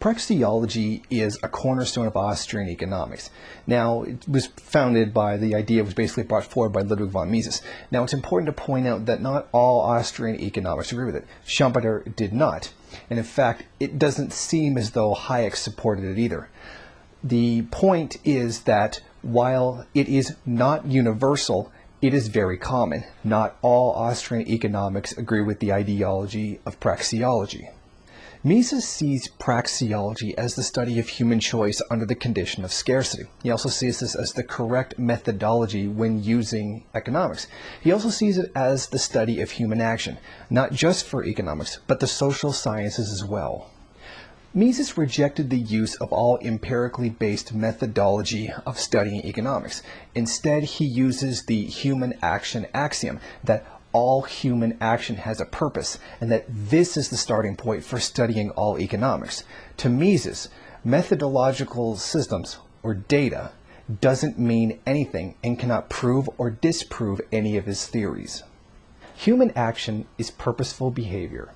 Praxeology is a cornerstone of Austrian economics. Now, it was founded by, the idea was basically brought forward by Ludwig von Mises. Now, it's important to point out that not all Austrian economics agree with it. Schumpeter did not. And in fact, it doesn't seem as though Hayek supported it either. The point is that while it is not universal, it is very common. Not all Austrian economics agree with the ideology of praxeology. Mises sees praxeology as the study of human choice under the condition of scarcity. He also sees this as the correct methodology when using economics. He also sees it as the study of human action, not just for economics, but the social sciences as well. Mises rejected the use of all empirically based methodology of studying economics. Instead, he uses the human action axiom that all human action has a purpose, and that this is the starting point for studying all economics. To Mises, methodological systems, or data, doesn't mean anything and cannot prove or disprove any of his theories. Human action is purposeful behavior.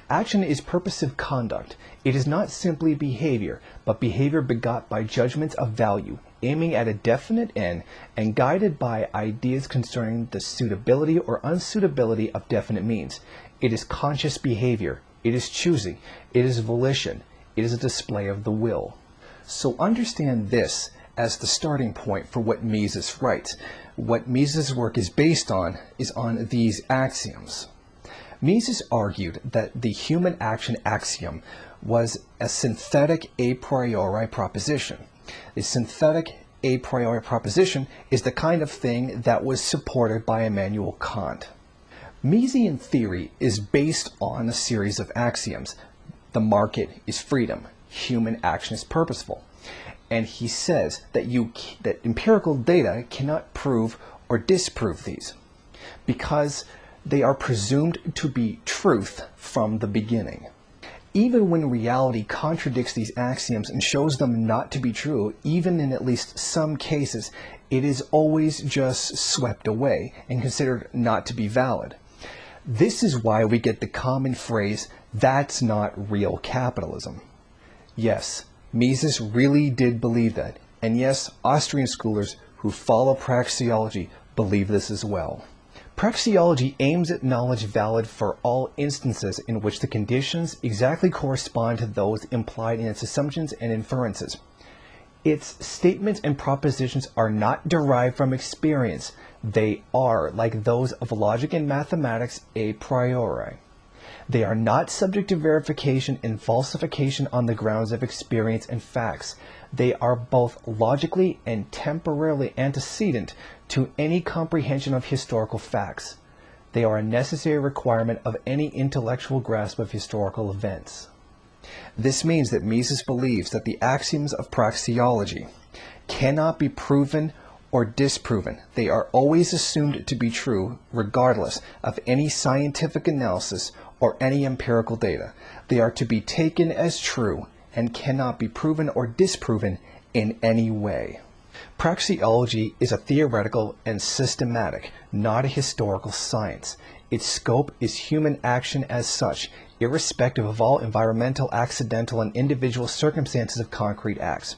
Action is purposive conduct. It is not simply behavior, but behavior begot by judgments of value, aiming at a definite end and guided by ideas concerning the suitability or unsuitability of definite means. It is conscious behavior. It is choosing. It is volition. It is a display of the will. So understand this as the starting point for what Mises writes. What Mises' work is based on is on these axioms. Mises argued that the human action axiom was a synthetic a priori proposition. The synthetic a priori proposition is the kind of thing that was supported by Immanuel Kant. Misesian theory is based on a series of axioms. The market is freedom. Human action is purposeful. And he says that empirical data cannot prove or disprove these because they are presumed to be truth from the beginning. Even when reality contradicts these axioms and shows them not to be true, even in at least some cases, it is always just swept away and considered not to be valid. This is why we get the common phrase, "That's not real capitalism." Yes, Mises really did believe that. And yes, Austrian scholars who follow praxeology believe this as well. Praxeology aims at knowledge valid for all instances in which the conditions exactly correspond to those implied in its assumptions and inferences. Its statements and propositions are not derived from experience. They are, like those of logic and mathematics, a priori. They are not subject to verification and falsification on the grounds of experience and facts. They are both logically and temporally antecedent to any comprehension of historical facts. They are a necessary requirement of any intellectual grasp of historical events. This means that Mises believes that the axioms of praxeology cannot be proven or disproven. They are always assumed to be true regardless of any scientific analysis or any empirical data. They are to be taken as true and cannot be proven or disproven in any way. Praxeology is a theoretical and systematic, not a historical science. Its scope is human action as such, irrespective of all environmental, accidental, and individual circumstances of concrete acts.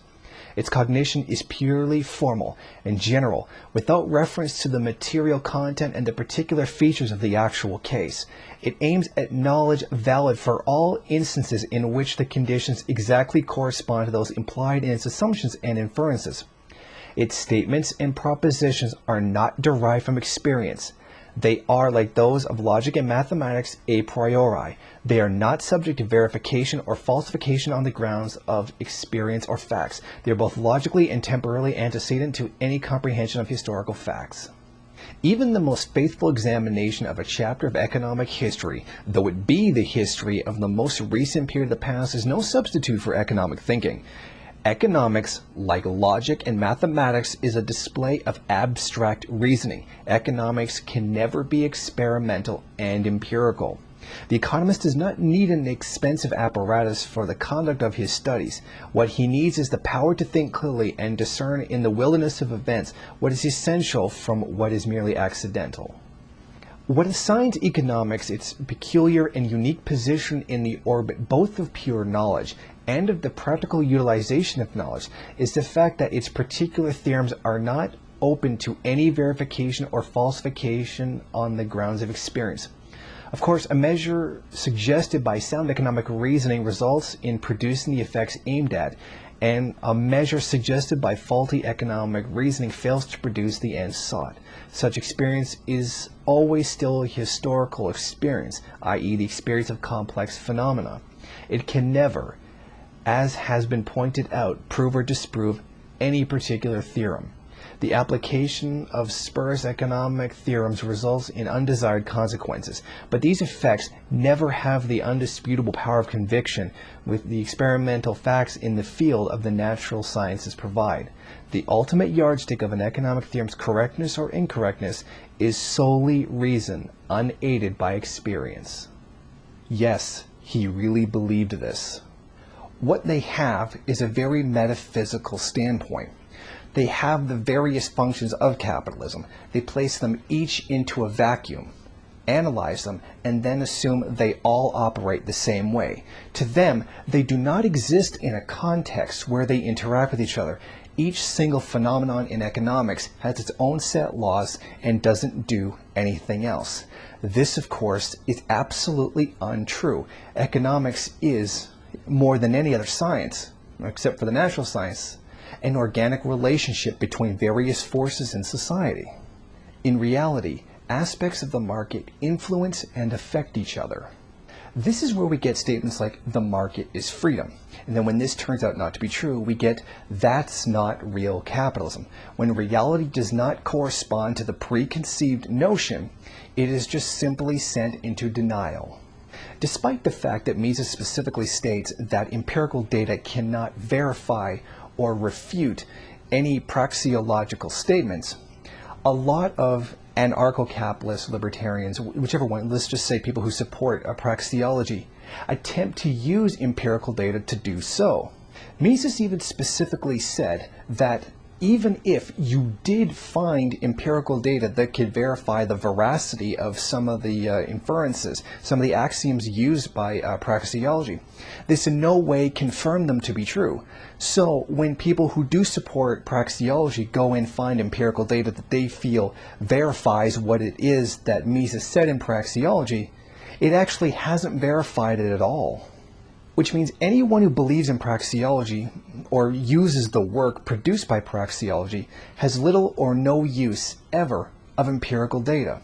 Its cognition is purely formal and general, without reference to the material content and the particular features of the actual case. It aims at knowledge valid for all instances in which the conditions exactly correspond to those implied in its assumptions and inferences. Its statements and propositions are not derived from experience. They are, like those of logic and mathematics, a priori. They are not subject to verification or falsification on the grounds of experience or facts. They are both logically and temporally antecedent to any comprehension of historical facts. Even the most faithful examination of a chapter of economic history, though it be the history of the most recent period of the past, is no substitute for economic thinking. Economics, like logic and mathematics, is a display of abstract reasoning. Economics can never be experimental and empirical. The economist does not need an expensive apparatus for the conduct of his studies. What he needs is the power to think clearly and discern in the wilderness of events what is essential from what is merely accidental. What assigns economics its peculiar and unique position in the orbit both of pure knowledge and of the practical utilization of knowledge is the fact that its particular theorems are not open to any verification or falsification on the grounds of experience. Of course, a measure suggested by sound economic reasoning results in producing the effects aimed at, and a measure suggested by faulty economic reasoning fails to produce the ends sought. Such experience is always still a historical experience, i.e. the experience of complex phenomena. It can never, as has been pointed out, prove or disprove any particular theorem. The application of spurious economic theorems results in undesired consequences, but these effects never have the undisputable power of conviction with the experimental facts in the field of the natural sciences provide. The ultimate yardstick of an economic theorem's correctness or incorrectness is solely reason, unaided by experience. Yes, he really believed this. What they have is a very metaphysical standpoint. They have the various functions of capitalism. They place them each into a vacuum, analyze them, and then assume they all operate the same way. To them, they do not exist in a context where they interact with each other. Each single phenomenon in economics has its own set laws and doesn't do anything else. This, of course, is absolutely untrue. Economics is, more than any other science, except for the natural science, an organic relationship between various forces in society. In reality, aspects of the market influence and affect each other. This is where we get statements like, the market is freedom. And then when this turns out not to be true, we get, that's not real capitalism. When reality does not correspond to the preconceived notion, it is just simply sent into denial. Despite the fact that Mises specifically states that empirical data cannot verify or refute any praxeological statements, a lot of anarcho-capitalist libertarians, whichever one, let's just say people who support praxeology, attempt to use empirical data to do so. Mises even specifically said that even if you did find empirical data that could verify the veracity of some of the inferences, some of the axioms used by praxeology, this in no way confirmed them to be true. So when people who do support praxeology go and find empirical data that they feel verifies what it is that Mises said in praxeology, it actually hasn't verified it at all. Which means anyone who believes in praxeology or uses the work produced by praxeology has little or no use ever of empirical data.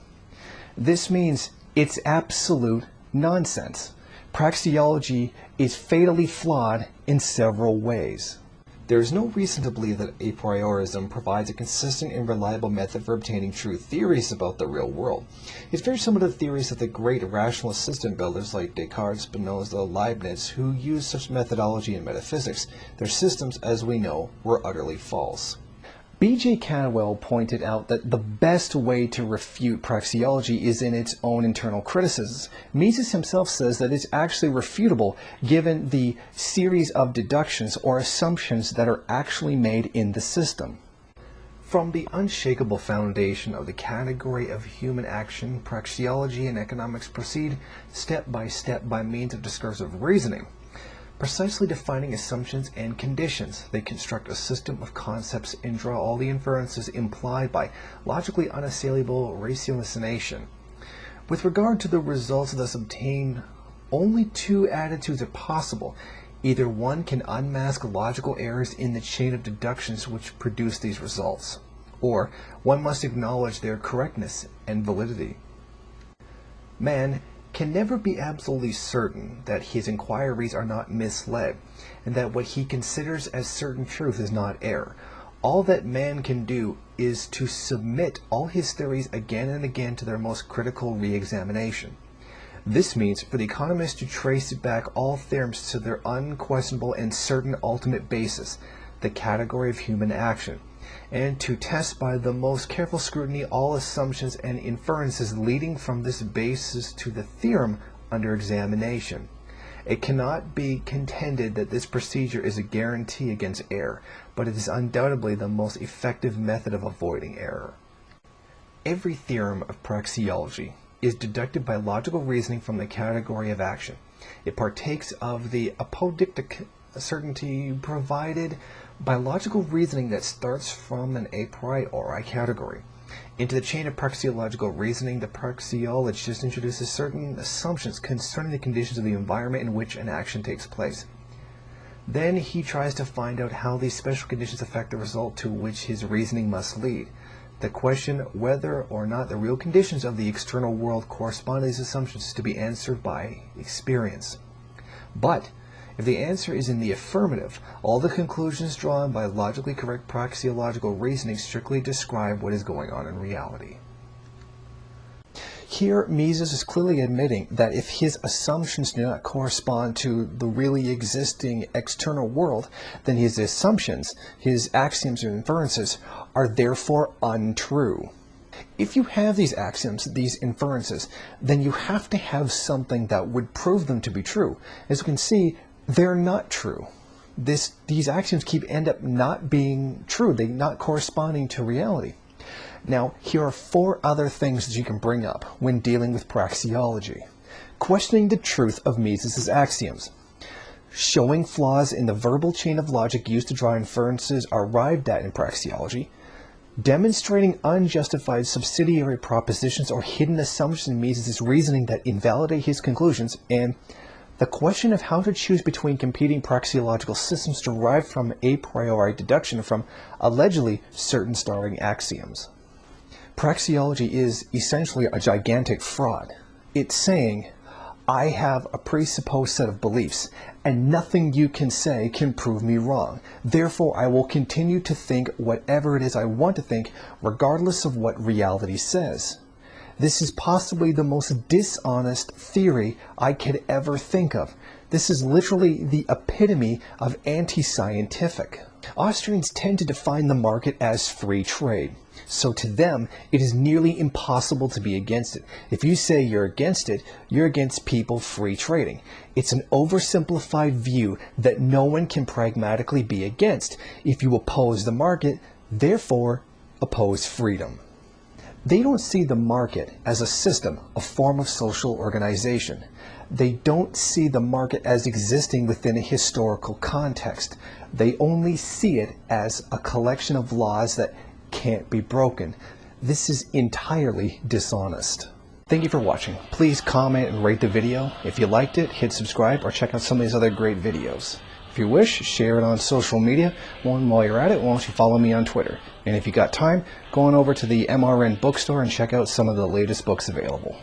This means it's absolute nonsense. Praxeology is fatally flawed in several ways. There is no reason to believe that a priorism provides a consistent and reliable method for obtaining true theories about the real world. It's very similar to the theories of the great rationalist system builders like Descartes, Spinoza, Leibniz, who used such methodology in metaphysics. Their systems, as we know, were utterly false. B.J. Caldwell pointed out that the best way to refute praxeology is in its own internal criticisms. Mises himself says that it's actually refutable given the series of deductions or assumptions that are actually made in the system. From the unshakable foundation of the category of human action, praxeology and economics proceed step by means of discursive reasoning. Precisely defining assumptions and conditions, they construct a system of concepts and draw all the inferences implied by logically unassailable ratiocination. With regard to the results thus obtained, only two attitudes are possible. Either one can unmask logical errors in the chain of deductions which produce these results, or one must acknowledge their correctness and validity. Man can never be absolutely certain that his inquiries are not misled, and that what he considers as certain truth is not error. All that man can do is to submit all his theories again and again to their most critical re-examination. This means for the economist to trace back all theorems to their unquestionable and certain ultimate basis, the category of human action, and to test by the most careful scrutiny all assumptions and inferences leading from this basis to the theorem under examination. It cannot be contended that this procedure is a guarantee against error, but it is undoubtedly the most effective method of avoiding error. Every theorem of praxeology is deducted by logical reasoning from the category of action. It partakes of the apodictic certainty provided by logical reasoning that starts from an a priori category. Into the chain of praxeological reasoning, the praxeologist introduces certain assumptions concerning the conditions of the environment in which an action takes place. Then he tries to find out how these special conditions affect the result to which his reasoning must lead. The question whether or not the real conditions of the external world correspond to these assumptions is to be answered by experience. But if the answer is in the affirmative, all the conclusions drawn by logically correct praxeological reasoning strictly describe what is going on in reality. Here, Mises is clearly admitting that if his assumptions do not correspond to the really existing external world, then his assumptions, his axioms or inferences, are therefore untrue. If you have these axioms, these inferences, then you have to have something that would prove them to be true. As you can see, they're not true. These axioms end up not being true. They're not corresponding to reality. Now, here are 4 other things that you can bring up when dealing with praxeology. Questioning the truth of Mises' axioms. Showing flaws in the verbal chain of logic used to draw inferences arrived at in praxeology. Demonstrating unjustified subsidiary propositions or hidden assumptions in Mises' reasoning that invalidate his conclusions. And the question of how to choose between competing praxeological systems derived from a priori deduction from allegedly certain starting axioms. Praxeology is essentially a gigantic fraud. It's saying, I have a presupposed set of beliefs, and nothing you can say can prove me wrong. Therefore, I will continue to think whatever it is I want to think, regardless of what reality says. This is possibly the most dishonest theory I could ever think of. This is literally the epitome of anti-scientific. Austrians tend to define the market as free trade. So to them, it is nearly impossible to be against it. If you say you're against it, you're against people free trading. It's an oversimplified view that no one can pragmatically be against. If you oppose the market, therefore oppose freedom. They don't see the market as a system, a form of social organization. They don't see the market as existing within a historical context. They only see it as a collection of laws that can't be broken. This is entirely dishonest. Thank you for watching. Please comment and rate the video. If you liked it, hit subscribe or check out some of these other great videos. If you wish, share it on social media. While you're at it, why don't you follow me on Twitter? And if you got time, go on over to the MRN bookstore and check out some of the latest books available.